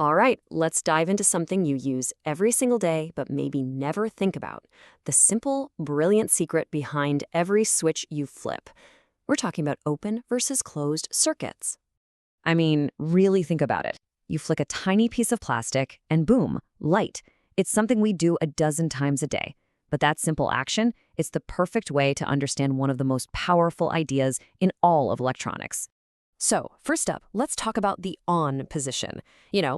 All right, let's dive into something you use every single day but maybe never think about. The simple, brilliant secret behind every switch you flip. We're talking about open versus closed circuits. I mean, really think about it. You flick a tiny piece of plastic and boom, light. It's something we do a dozen times a day. But that simple action is the perfect way to understand one of the most powerful ideas in all of electronics. So, first up, let's talk about the on position.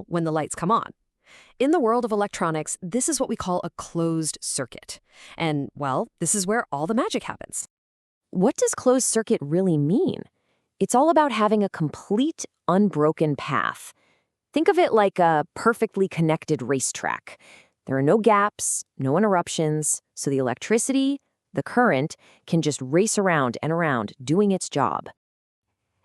When the lights come on. In the world of electronics, this is what we call a closed circuit. And, well, this is where all the magic happens. What does closed circuit really mean? It's all about having a complete, unbroken path. Think of it like a perfectly connected racetrack. There are no gaps, no interruptions, so the electricity, the current, can just race around and around, doing its job.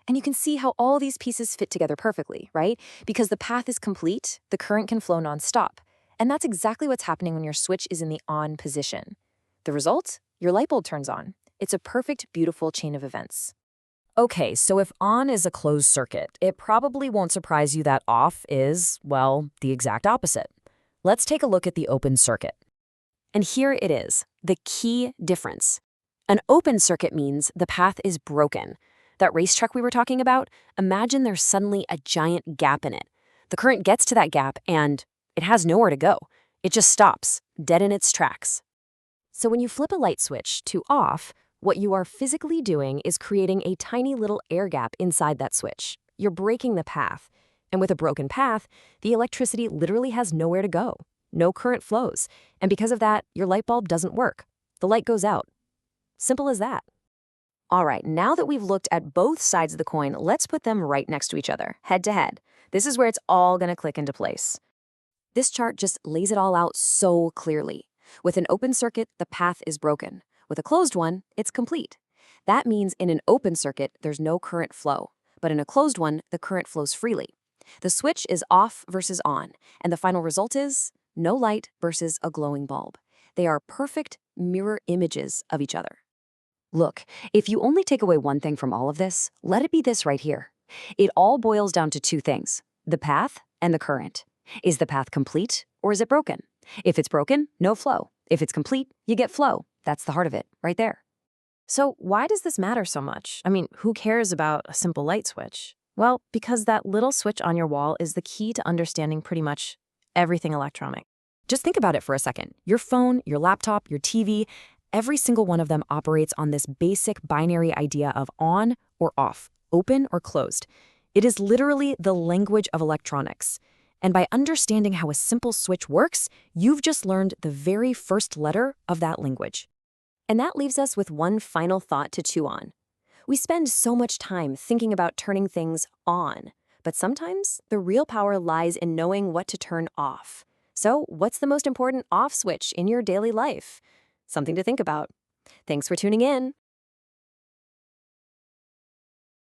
And you can see how all these pieces fit together perfectly, right? Because the path is complete, the current can flow nonstop. And that's exactly what's happening when your switch is in the on position. The result? Your light bulb turns on. It's a perfect, beautiful chain of events. Okay, so if on is a closed circuit, it probably won't surprise you that off is, well, the exact opposite. Let's take a look at the open circuit. And here it is, the key difference. An open circuit means the path is broken. That racetrack we were talking about, imagine there's suddenly a giant gap in it. The current gets to that gap and it has nowhere to go. It just stops, dead in its tracks. So when you flip a light switch to off, what you are physically doing is creating a tiny little air gap inside that switch. You're breaking the path. And with a broken path, the electricity literally has nowhere to go. No current flows. And because of that, your light bulb doesn't work. The light goes out. Simple as that. All right, now that we've looked at both sides of the coin, let's put them right next to each other, head to head. This is where it's all going to click into place. This chart just lays it all out so clearly. With an open circuit, the path is broken. With a closed one, it's complete. That means in an open circuit, there's no current flow. But in a closed one, the current flows freely. The switch is off versus on, and the final result is no light versus a glowing bulb. They are perfect mirror images of each other. Look, if you only take away one thing from all of this, let it be this right here. It all boils down to two things, the path and the current. Is the path complete or is it broken? If it's broken, no flow. If it's complete, you get flow. That's the heart of it, right there. So why does this matter so much? I mean, who cares about a simple light switch? Well, because that little switch on your wall is the key to understanding pretty much everything electronic. Just think about it for a second. Your phone, your laptop, your TV, every single one of them operates on this basic binary idea of on or off, open or closed. It is literally the language of electronics. And by understanding how a simple switch works, you've just learned the very first letter of that language. And that leaves us with one final thought to chew on. We spend so much time thinking about turning things on, but sometimes the real power lies in knowing what to turn off. So what's the most important off switch in your daily life? Something to think about. Thanks for tuning in.